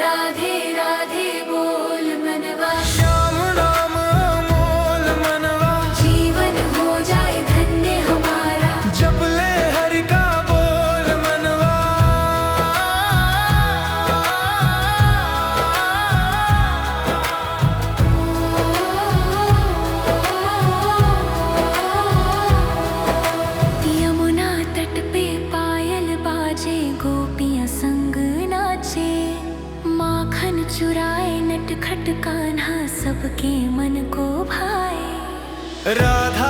राधे राधे बोल मनवा, श्याम नाम अमोल मनवा, जीवन हो जाए धन्य हमारा, जप ले हरि का बोल मनवा। यमुना तट पे पायल बाजे, गोपियां संग नाचे, माखन चुराए नटखट कान्हा, सबके मन को भाए। राधा